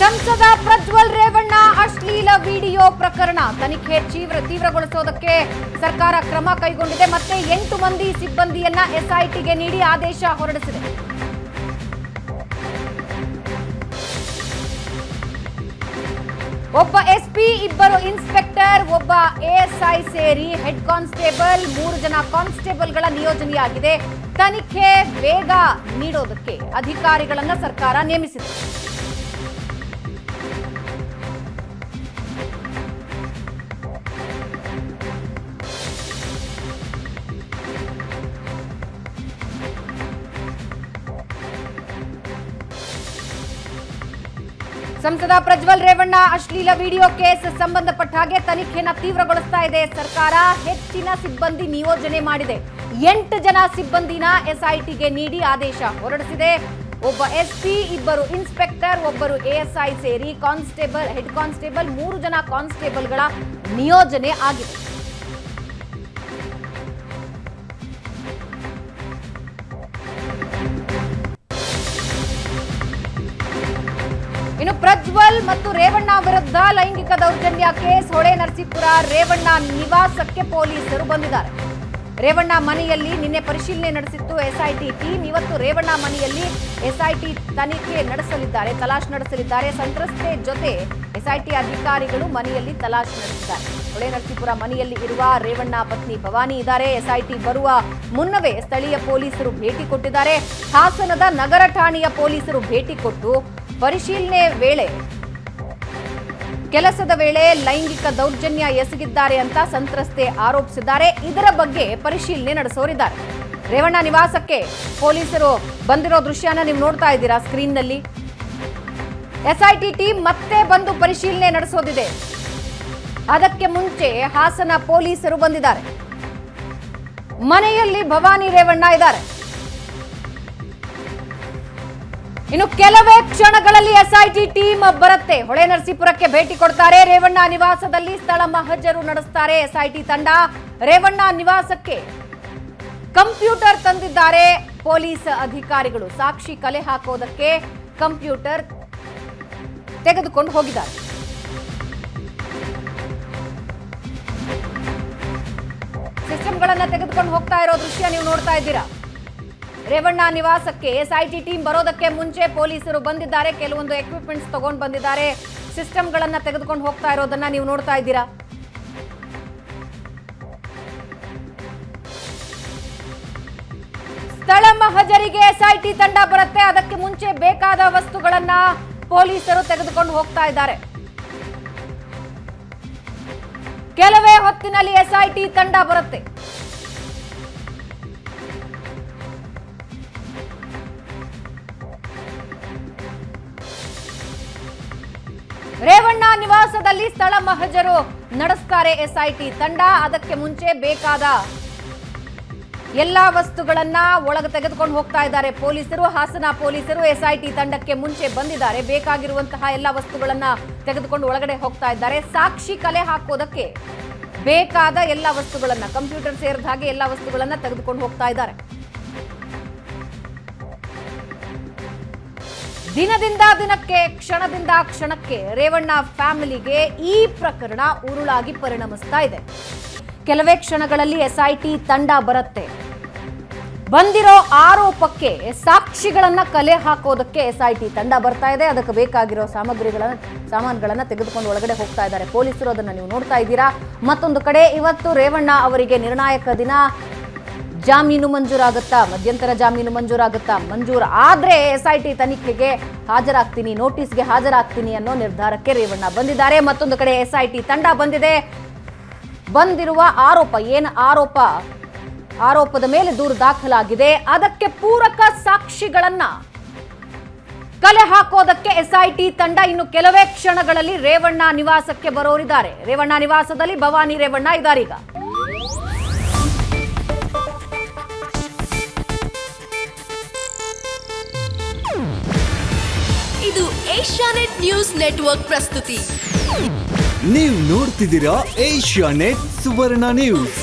ಸಂಸದ ಪ್ರಜ್ವಲ್ ರೇವಣ್ಣ ಅಶ್ಲೀಲ ವಿಡಿಯೋ ಪ್ರಕರಣ ತನಿಖೆ ತೀವ್ರಗೊಳಿಸೋದಕ್ಕೆ ಸರ್ಕಾರ ಕ್ರಮ ಕೈಗೊಂಡಿದೆ. ಮತ್ತೆ 8 ಮಂದಿ ಸಿಬ್ಬಂದಿಯನ್ನ ಎಸ್ಐಟಿಗೆ ನೀಡಿ ಆದೇಶ ಹೊರಡಿಸಿದೆ. ಒಬ್ಬ ಎಸ್ಪಿ, 2 ಇನ್ಸ್ಪೆಕ್ಟರ್, ಒಬ್ಬ ಎಎಸ್ಐ ಸೇರಿ ಹೆಡ್ ಕಾನ್ಸ್ಟೇಬಲ್, 3 ಜನ ಕಾನ್ಸ್ಟೇಬಲ್ಗಳ ನಿಯೋಜನೆಯಾಗಿದೆ. ತನಿಖೆ ವೇಗ ನೀಡೋದಕ್ಕೆ ಅಧಿಕಾರಿಗಳನ್ನ ಸರ್ಕಾರ ನೇಮಿಸಿದೆ. ಸಂಸದ ಪ್ರಜ್ವಲ್ ರೇವಣ್ಣ ಅಶ್ಲೀಲ ವಿಡಿಯೋ ಕೇಸ್ ಸಂಬಂಧಪಟ್ಟ ಹಾಗೆ ತನಿಖೆನ ತೀವ್ರಗೊಳಿಸ್ತಾ ಇದೆ ಸರ್ಕಾರ. ಹೆಚ್ಚಿನ ಸಿಬ್ಬಂದಿ ನಿಯೋಜನೆ ಮಾಡಿದೆ. 8 ಜನ ಸಿಬ್ಬಂದಿನ ಎಸ್ಐಟಿಗೆ ನೀಡಿ ಆದೇಶ ಹೊರಡಿಸಿದೆ. ಒಬ್ಬ ಎಸ್ಪಿ, 2 ಇನ್ಸ್ಪೆಕ್ಟರ್, 1 ಎಎಸ್ಐ ಸೇರಿ ಕಾನ್ಸ್ಟೇಬಲ್, ಹೆಡ್ ಕಾನ್ಸ್ಟೇಬಲ್, 3 ಜನ ಕಾನ್ಸ್ಟೇಬಲ್ಗಳ ನಿಯೋಜನೆ ಆಗಿದೆ. ಇನ್ನು ಪ್ರಜ್ವಲ್ ಮತ್ತು ರೇವಣ್ಣ ವಿರುದ್ಧ ಲೈಂಗಿಕ ದೌರ್ಜನ್ಯ ಕೇಸ್ ಹೊಳೆನರಸೀಪುರ ರೇವಣ್ಣ ನಿವಾಸಕ್ಕೆ ಪೊಲೀಸರು ಬಂದಿದ್ದಾರೆ. ರೇವಣ್ಣ ಮನೆಯಲ್ಲಿ ನಿನ್ನೆ ಪರಿಶೀಲನೆ ನಡೆಸಿತ್ತು ಎಸ್ಐಟಿ ಟೀಮ್. ಇವತ್ತು ರೇವಣ್ಣ ಮನೆಯಲ್ಲಿ ಎಸ್ಐಟಿ ತನಿಖೆ ನಡೆಸಲಿದ್ದಾರೆ, ತಲಾಶ್ ನಡೆಸಲಿದ್ದಾರೆ. ಸಂತ್ರಸ್ತೆ ಜೊತೆ ಎಸ್ಐಟಿ ಅಧಿಕಾರಿಗಳು ಮನೆಯಲ್ಲಿ ತಲಾಶ್ ನಡೆಸಿದ್ದಾರೆ. ಹೊಳೆನರಸೀಪುರ ಮನೆಯಲ್ಲಿ ಇರುವ ರೇವಣ್ಣ ಪತ್ನಿ ಭವಾನಿ ಇದ್ದಾರೆ. ಎಸ್ಐಟಿ ಬರುವ ಮುನ್ನವೇ ಸ್ಥಳೀಯ ಪೊಲೀಸರು ಭೇಟಿ ಕೊಟ್ಟಿದ್ದಾರೆ. ಹಾಸನದ ನಗರ ಠಾಣೆಯ ಪೊಲೀಸರು ಭೇಟಿ ಕೊಟ್ಟು ಪರಿಶೀಲನೆ ವೇಳೆ ಕೆಲಸದ ವೇಳೆ ಲೈಂಗಿಕ ದೌರ್ಜನ್ಯ ಎಸಗಿದ್ದಾರೆ ಅಂತ ಸಂತ್ರಸ್ತೆ ಆರೋಪಿಸಿದ್ದಾರೆ. ಇದರ ಬಗ್ಗೆ ಪರಿಶೀಲನೆ ನಡೆಸೋರಿದ್ದಾರೆ. ರೇವಣ್ಣ ನಿವಾಸಕ್ಕೆ ಪೊಲೀಸರು ಬಂದಿರೋ ದೃಶ್ಯನ ನೀವು ನೋಡ್ತಾ ಇದ್ದೀರಾ ಸ್ಕ್ರೀನ್ನಲ್ಲಿ. ಎಸ್ಐಟಿ ಟೀಮ್ ಮತ್ತೆ ಬಂದು ಪರಿಶೀಲನೆ ನಡೆಸೋದಿದೆ. ಅದಕ್ಕೆ ಮುಂಚೆ ಹಾಸನ ಪೊಲೀಸರು ಬಂದಿದ್ದಾರೆ. ಮನೆಯಲ್ಲಿ ಭವಾನಿ ರೇವಣ್ಣ ಇದ್ದಾರೆ. ಇನ್ನು ಕೆಲವೇ ಕ್ಷಣಗಳಲ್ಲಿ ಎಸ್ಐಟಿ ಟೀಮ್ ಬರುತ್ತೆ. ಹೊಳೆನರಸೀಪುರಕ್ಕೆ ಭೇಟಿ ಕೊಡ್ತಾರೆ. ರೇವಣ್ಣ ನಿವಾಸದಲ್ಲಿ ಸ್ಥಳ ಮಹಜರು ನಡೆಸ್ತಾರೆ ಎಸ್ಐಟಿ ತಂಡ. ರೇವಣ್ಣ ನಿವಾಸಕ್ಕೆ ಕಂಪ್ಯೂಟರ್ ತಂದಿದ್ದಾರೆ ಪೊಲೀಸ್ ಅಧಿಕಾರಿಗಳು. ಸಾಕ್ಷಿ ಕಲೆ ಹಾಕೋದಕ್ಕೆ ಕಂಪ್ಯೂಟರ್ ತೆಗೆದುಕೊಂಡು ಹೋಗಿದ್ದಾರೆ. ಸಿಸ್ಟಮ್ಗಳನ್ನ ತೆಗೆದುಕೊಂಡು ಹೋಗ್ತಾ ಇರೋ ದೃಶ್ಯ ನೀವು ನೋಡ್ತಾ ಇದ್ದೀರಾ. ರೇವಣ್ಣ ನಿವಾಸಕ್ಕೆ ಎಸ್ಐಟಿ ಟೀಮ್ ಬರೋದಕ್ಕೆ ಮುಂಚೆ ಪೊಲೀಸರು ಬಂದಿದ್ದಾರೆ. ಕೆಲವೊಂದು ಎಕ್ವಿಪ್ಮೆಂಟ್ಸ್ ತಗೊಂಡು ಬಂದಿದ್ದಾರೆ. ಸಿಸ್ಟಮ್ಗಳನ್ನ ತೆಗೆದುಕೊಂಡು ಹೋಗ್ತಾ ಇರೋದನ್ನ ನೀವು ನೋಡ್ತಾ ಇದ್ದೀರಾ. ಸ್ಥಳ ಮಹಜರಿಗೆ ಎಸ್ಐಟಿ ತಂಡ ಬರುತ್ತೆ. ಅದಕ್ಕೆ ಮುಂಚೆ ಬೇಕಾದ ವಸ್ತುಗಳನ್ನ ಪೊಲೀಸರು ತೆಗೆದುಕೊಂಡು ಹೋಗ್ತಾ ಇದ್ದಾರೆ. ಕೆಲವೇ ಹೊತ್ತಿನಲ್ಲಿ ಎಸ್ಐಟಿ ತಂಡ ಬರುತ್ತೆ. ರೇವಣ್ಣ ನಿವಾಸದಲ್ಲಿ ಸ್ಥಳ ಮಹಜರು ನಡೆಸ್ತಾರೆ ಎಸ್ಐಟಿ ತಂಡ. ಅದಕ್ಕೆ ಮುಂಚೆ ಬೇಕಾದ ಎಲ್ಲಾ ವಸ್ತುಗಳನ್ನ ಒಳಗೆ ತೆಗೆದುಕೊಂಡು ಹೋಗ್ತಾ ಇದ್ದಾರೆ ಪೊಲೀಸರು. ಹಾಸನ ಪೊಲೀಸರು ಎಸ್ಐಟಿ ತಂಡಕ್ಕೆ ಮುಂಚೆ ಬಂದಿದ್ದಾರೆ. ಬೇಕಾಗಿರುವಂತಹ ಎಲ್ಲಾ ವಸ್ತುಗಳನ್ನ ತೆಗೆದುಕೊಂಡು ಒಳಗಡೆ ಹೋಗ್ತಾ ಇದ್ದಾರೆ. ಸಾಕ್ಷಿ ಕಲೆ ಹಾಕೋದಕ್ಕೆ ಬೇಕಾದ ಎಲ್ಲಾ ವಸ್ತುಗಳನ್ನ, ಕಂಪ್ಯೂಟರ್ ಸೇರಿದ ಹಾಗೆ ಎಲ್ಲಾ ವಸ್ತುಗಳನ್ನ ತೆಗೆದುಕೊಂಡು ಹೋಗ್ತಾ ಇದ್ದಾರೆ. ದಿನದಿಂದ ದಿನಕ್ಕೆ, ಕ್ಷಣದಿಂದ ಕ್ಷಣಕ್ಕೆ ರೇವಣ್ಣ ಫ್ಯಾಮಿಲಿಗೆ ಈ ಪ್ರಕರಣ ಉರುಳಾಗಿ ಪರಿಣಮಿಸ್ತಾ ಇದೆ. ಕೆಲವೇ ಕ್ಷಣಗಳಲ್ಲಿ ಎಸ್ಐಟಿ ತಂಡ ಬರುತ್ತೆ. ಬಂದಿರೋ ಆರೋಪಕ್ಕೆ ಸಾಕ್ಷಿಗಳನ್ನ ಕಲೆ ಹಾಕೋದಕ್ಕೆ ಎಸ್ಐಟಿ ತಂಡ ಬರ್ತಾ ಇದೆ. ಅದಕ್ಕೆ ಬೇಕಾಗಿರೋ ಸಾಮಾನುಗಳನ್ನ ತೆಗೆದುಕೊಂಡು ಒಳಗಡೆ ಹೋಗ್ತಾ ಇದ್ದಾರೆ ಪೊಲೀಸರು. ಅದನ್ನ ನೀವು ನೋಡ್ತಾ ಇದ್ದೀರಾ. ಮತ್ತೊಂದು ಕಡೆ ಇವತ್ತು ರೇವಣ್ಣ ಅವರಿಗೆ ನಿರ್ಣಾಯಕ ದಿನ. ಜಾಮೀನು ಮಂಜೂರಾಗುತ್ತಾ, ಮಧ್ಯಂತರ ಜಾಮೀನು ಮಂಜೂರಾಗುತ್ತಾ? ಮಂಜೂರು ಆದ್ರೆ ಎಸ್ಐಟಿ ತನಿಖೆಗೆ ಹಾಜರಾಗ್ತೀನಿ, ನೋಟಿಸ್ಗೆ ಹಾಜರಾಗ್ತೀನಿ ಅನ್ನೋ ನಿರ್ಧಾರಕ್ಕೆ ರೇವಣ್ಣ ಬಂದಿದ್ದಾರೆ. ಮತ್ತೊಂದು ಕಡೆ ಎಸ್ಐಟಿ ತಂಡ ಬಂದಿದೆ. ಬಂದಿರುವ ಆರೋಪದ ಮೇಲೆ ದೂರು ದಾಖಲಾಗಿದೆ. ಅದಕ್ಕೆ ಪೂರಕ ಸಾಕ್ಷಿಗಳನ್ನ ಕಲೆ ಹಾಕೋದಕ್ಕೆ ಎಸ್ಐಟಿ ತಂಡ ಇನ್ನು ಕೆಲವೇ ಕ್ಷಣಗಳಲ್ಲಿ ರೇವಣ್ಣ ನಿವಾಸಕ್ಕೆ ಬರೋರಿದ್ದಾರೆ. ರೇವಣ್ಣ ನಿವಾಸದಲ್ಲಿ ಭವಾನಿ ರೇವಣ್ಣ ಇದ್ದಾರೀಗ. ಇದು ಏಷ್ಯಾನೆಟ್ ನ್ಯೂಸ್ ನೆಟ್ವರ್ಕ್ ಪ್ರಸ್ತುತಿ. ನೀವು ನೋಡ್ತಿದ್ದೀರಾ ಏಷ್ಯಾನೆಟ್ ಸುವರ್ಣ ನ್ಯೂಸ್.